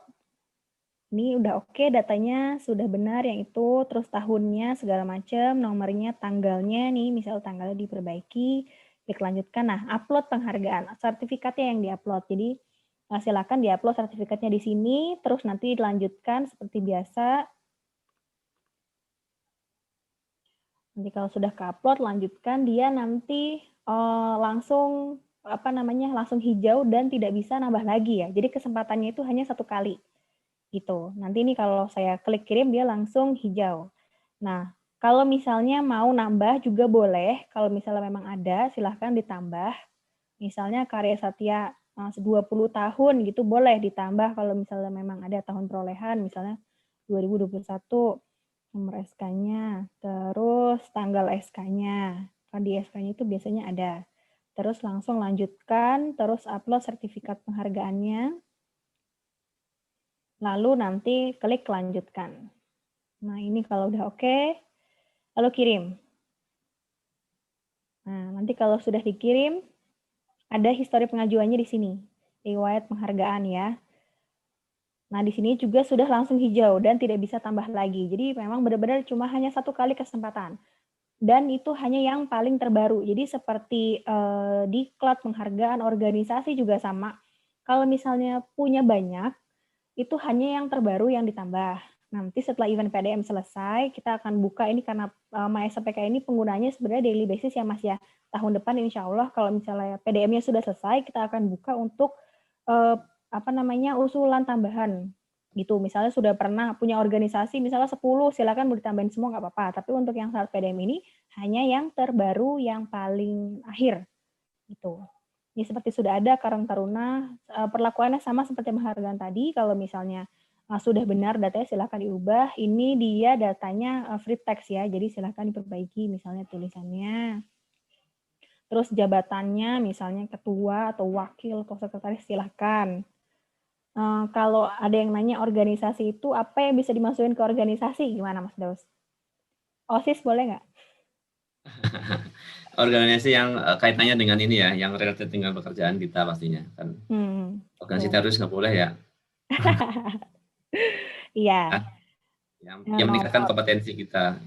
Ini udah oke, datanya sudah benar yang itu, terus tahunnya segala macam, nomornya, tanggalnya nih, misal tanggalnya diperbaiki, klik lanjutkan. Nah, upload penghargaan, sertifikatnya yang diupload. Jadi silakan diupload sertifikatnya di sini, terus nanti dilanjutkan seperti biasa. Nanti kalau sudah ke-upload, lanjutkan dia nanti langsung langsung hijau dan tidak bisa nambah lagi ya. Jadi kesempatannya itu hanya 1 kali. Gitu. Nanti ini kalau saya klik kirim dia langsung hijau. Nah, kalau misalnya mau nambah juga boleh. Kalau misalnya memang ada, silahkan ditambah. Misalnya karya Satya 20 tahun gitu boleh ditambah kalau misalnya memang ada tahun perolehan, misalnya 2021 nomor SK-nya, terus tanggal SK-nya. Kan di SK-nya itu biasanya ada. Terus langsung lanjutkan, terus upload sertifikat penghargaannya. Lalu nanti klik lanjutkan. Nah, ini kalau udah oke, lalu kirim. Nah, nanti kalau sudah dikirim, ada histori pengajuannya di sini. Riwayat penghargaan ya. Nah, di sini juga sudah langsung hijau dan tidak bisa tambah lagi. Jadi memang benar-benar cuma hanya 1 kali kesempatan. Dan itu hanya yang paling terbaru. Jadi seperti diklat, penghargaan, organisasi juga sama. Kalau misalnya punya banyak, itu hanya yang terbaru yang ditambah. Nanti setelah event PDM selesai, kita akan buka ini karena MySPK ini penggunanya sebenarnya daily basis ya Mas ya. Tahun depan insya Allah kalau misalnya PDM-nya sudah selesai, kita akan buka untuk usulan tambahan. Gitu, misalnya sudah pernah punya organisasi, misalnya 10, silakan mau ditambahin semua nggak apa-apa. Tapi untuk yang saat PDM ini hanya yang terbaru yang paling akhir gitu. Ini seperti sudah ada Karang Taruna, perlakuannya sama seperti penghargaan tadi. Kalau misalnya sudah benar datanya silahkan diubah. Ini dia datanya free text ya, jadi silahkan diperbaiki misalnya tulisannya. Terus jabatannya misalnya ketua atau wakil atau sekretaris silahkan. Kalau ada yang nanya organisasi itu apa yang bisa dimasukin ke organisasi, gimana Mas Daus? OSIS boleh nggak? Organisasi yang kaitannya dengan ini ya, yang related dengan pekerjaan kita pastinya kan. Organisasi terus nggak boleh ya. Iya. Yang meningkatkan kompetensi kita.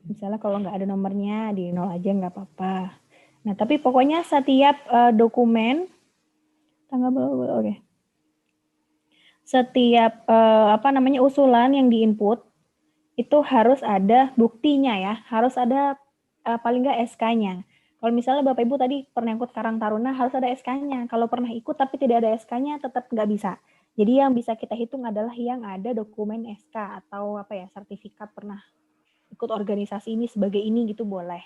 Misalnya kalau nggak ada nomornya di 0 aja nggak apa-apa. Nah tapi pokoknya setiap dokumen tanggal berapa? Oke. Setiap usulan yang diinput itu harus ada buktinya ya, harus ada paling nggak SK-nya. Kalau misalnya Bapak Ibu tadi pernah ikut Karang Taruna harus ada SK-nya. Kalau pernah ikut tapi tidak ada SK-nya tetap nggak bisa. Jadi yang bisa kita hitung adalah yang ada dokumen SK atau sertifikat pernah ikut organisasi ini sebagai ini gitu boleh.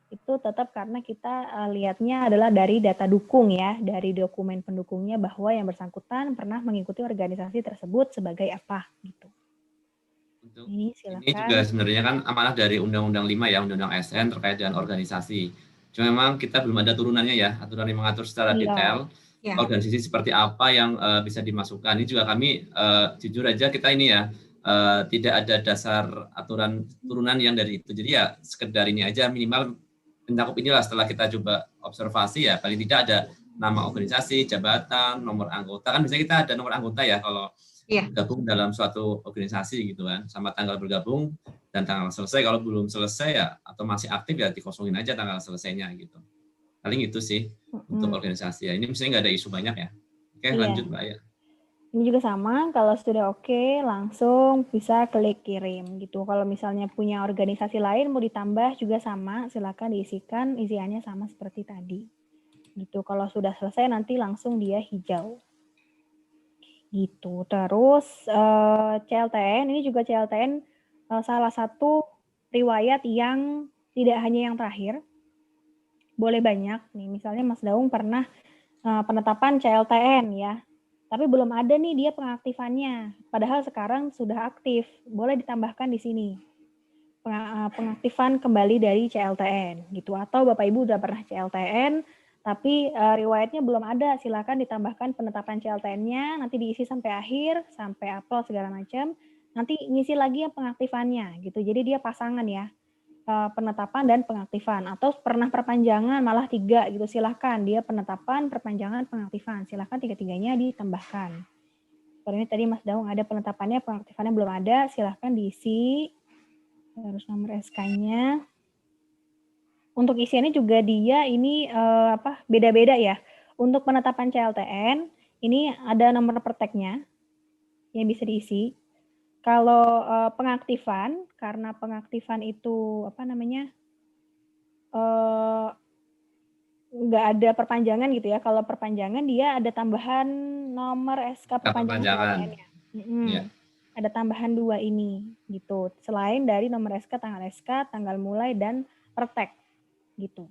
Itu tetap karena kita lihatnya adalah dari data dukung ya, dari dokumen pendukungnya bahwa yang bersangkutan pernah mengikuti organisasi tersebut sebagai apa gitu. Ini juga sebenarnya kan amanah dari Undang-Undang 5 ya, Undang-Undang ASN terkait dengan organisasi. Cuma memang kita belum ada turunannya ya, aturan yang mengatur secara detail organisasi seperti apa yang bisa dimasukkan. Ini juga kami jujur aja kita ini ya tidak ada dasar aturan turunan yang dari itu. Jadi ya sekedar ini aja minimal mencakup inilah setelah kita coba observasi ya paling tidak ada nama organisasi, jabatan, nomor anggota. Kan biasanya kita ada nomor anggota ya kalau bergabung dalam suatu organisasi gitu kan, sama tanggal bergabung dan tanggal selesai. Kalau belum selesai ya atau masih aktif ya dikosongin aja tanggal selesainya gitu. Paling itu sih untuk organisasi ya. Ini misalnya nggak ada isu banyak ya. Oke, lanjut Mbak ya. Ini juga sama, kalau sudah oke langsung bisa klik kirim gitu. Kalau misalnya punya organisasi lain mau ditambah juga sama, silakan diisikan isiannya sama seperti tadi. Gitu. Kalau sudah selesai nanti langsung dia hijau. Gitu. Terus CLTN, ini juga CLTN salah satu riwayat yang tidak hanya yang terakhir, boleh banyak nih. Misalnya Mas Daung pernah penetapan CLTN ya, tapi belum ada nih dia pengaktifannya. Padahal sekarang sudah aktif, boleh ditambahkan di sini pengaktifan kembali dari CLTN gitu. Atau Bapak Ibu udah pernah CLTN tapi riwayatnya belum ada, silakan ditambahkan penetapan CLTN-nya, nanti diisi sampai akhir, sampai upload segala macam, nanti ngisi lagi yang pengaktifannya gitu. Jadi dia pasangan ya, penetapan dan pengaktifan. Atau pernah perpanjangan malah 3 gitu, silakan dia penetapan, perpanjangan, pengaktifan, silakan 3-tiganya ditambahkan. Seperti ini tadi Mas Daung ada penetapannya, pengaktifannya belum ada, silakan diisi. Terus nomor SK-nya. Untuk isiannya juga dia ini beda-beda ya. Untuk penetapan CLTN ini ada nomor perteknya yang bisa diisi. Kalau pengaktifan, karena pengaktifan itu nggak ada perpanjangan gitu ya. Kalau perpanjangan dia ada tambahan nomor SK perpanjangan CLTN-nya. Ada tambahan 2 ini gitu. Selain dari nomor SK, tanggal mulai dan pertek. Gitu.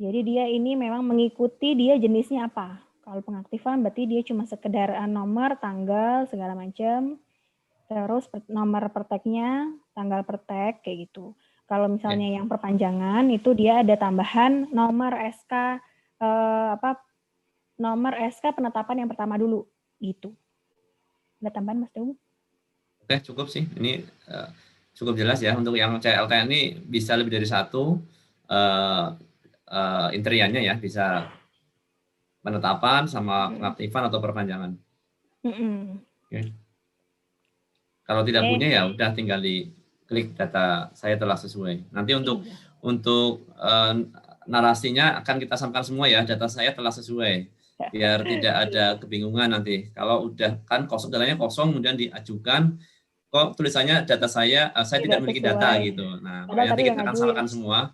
Jadi dia ini memang mengikuti dia jenisnya apa. Kalau pengaktifan berarti dia cuma sekedar nomor, tanggal, segala macam. Terus nomor perteknya, tanggal pertek, kayak gitu. Kalau misalnya yang perpanjangan itu dia ada tambahan nomor SK nomor SK penetapan yang pertama dulu gitu. Ada tambahan Mas Daung? Oke, cukup sih. Ini cukup jelas ya. Untuk yang CLTN ini bisa lebih dari satu interiannya ya, bisa penetapan sama pengaktifan atau perpanjangan. Okay. Kalau tidak punya ya udah tinggal di klik data saya telah sesuai. Nanti untuk narasinya akan kita sampaikan semua ya, data saya telah sesuai. Biar tidak ada kebingungan nanti. Kalau udah kan kosong, datanya kosong kemudian diajukan kok tulisannya data saya tidak memiliki data gitu. Nah, nanti kita akan sampaikan semua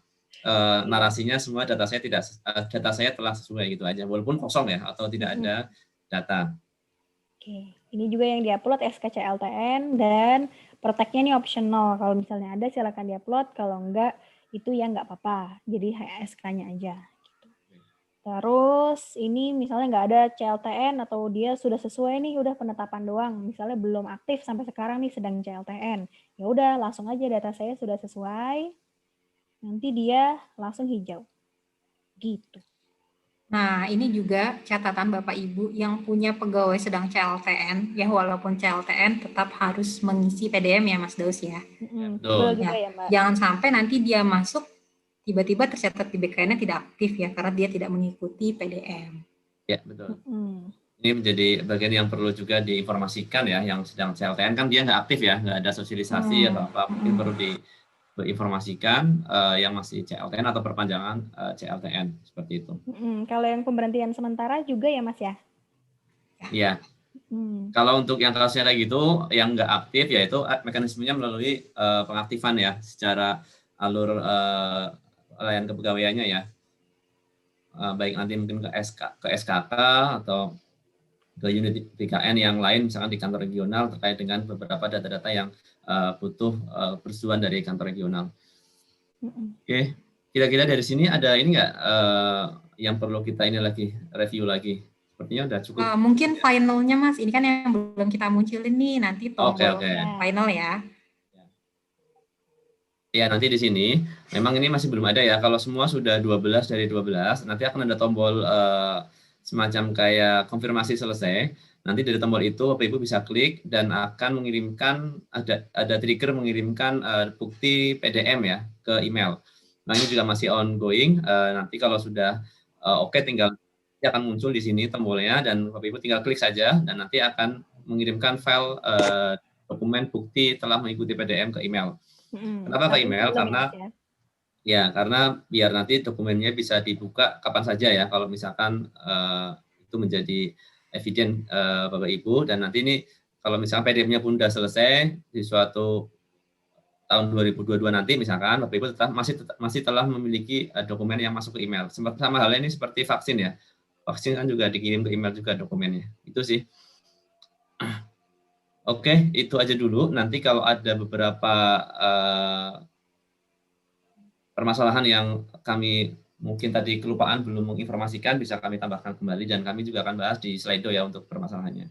narasinya semua data saya telah sesuai gitu aja walaupun kosong ya atau tidak ada data. Oke, ini juga yang diupload SK CLTN dan Prakteknya ini optional. Kalau misalnya ada silakan diupload, kalau enggak itu ya nggak apa-apa. Jadi SK-nya aja. Gitu. Terus ini misalnya nggak ada CLTN atau dia sudah sesuai nih, udah penetapan doang. Misalnya belum aktif sampai sekarang nih sedang CLTN. Ya udah langsung aja data saya sudah sesuai. Nanti dia langsung hijau. Gitu. Nah, ini juga catatan Bapak Ibu yang punya pegawai sedang CLTN, ya walaupun CLTN tetap harus mengisi PDM ya Mas Daus ya. Betul juga ya Mbak. Jangan sampai nanti dia masuk, tiba-tiba tercatat di BKN-nya tidak aktif ya, karena dia tidak mengikuti PDM. Ya, betul. Ini menjadi bagian yang perlu juga diinformasikan ya, yang sedang CLTN kan dia nggak aktif ya, nggak ada sosialisasi atau apa, mungkin perlu diinformasikan yang masih CLTN atau perpanjangan CLTN seperti itu. Kalau yang pemberhentian sementara juga ya Mas ya? Iya. Kalau untuk yang kasusnya kayak gitu, yang nggak aktif yaitu mekanismenya melalui pengaktifan ya, secara alur layanan kepegawaiannya ya. Baik nanti mungkin ke SKK atau ke unit BKN yang lain, misalkan di kantor regional terkait dengan beberapa data-data yang butuh persetujuan dari kantor regional. Oke, kira-kira dari sini ada ini nggak yang perlu kita ini lagi review lagi? Sepertinya udah cukup. Mungkin finalnya Mas, ini kan yang belum kita munculin nih, nanti tombol final ya. Ya, nanti di sini memang ini masih belum ada ya. Kalau semua sudah 12 dari 12, nanti akan ada tombol semacam kayak konfirmasi selesai. Nanti dari tombol itu Bapak Ibu bisa klik dan akan mengirimkan ada trigger mengirimkan bukti PDM ya ke email. Nah, ini juga masih ongoing. Nanti kalau sudah oke, tinggal akan muncul di sini tombolnya dan Bapak Ibu tinggal klik saja dan nanti akan mengirimkan file dokumen bukti telah mengikuti PDM ke email. Kenapa ke email? Karena biar nanti dokumennya bisa dibuka kapan saja ya. Kalau misalkan itu menjadi eviden Bapak Ibu, dan nanti ini kalau misalkan PDF-nya pun sudah selesai di suatu tahun 2022 nanti misalkan Bapak Ibu masih telah memiliki dokumen yang masuk ke email. Sama halnya ini seperti vaksin ya. Vaksin kan juga dikirim ke email juga dokumennya. Itu sih. Oke, itu aja dulu. Nanti kalau ada beberapa permasalahan yang kami mungkin tadi kelupaan belum menginformasikan, bisa kami tambahkan kembali dan kami juga akan bahas di Slido ya untuk permasalahannya.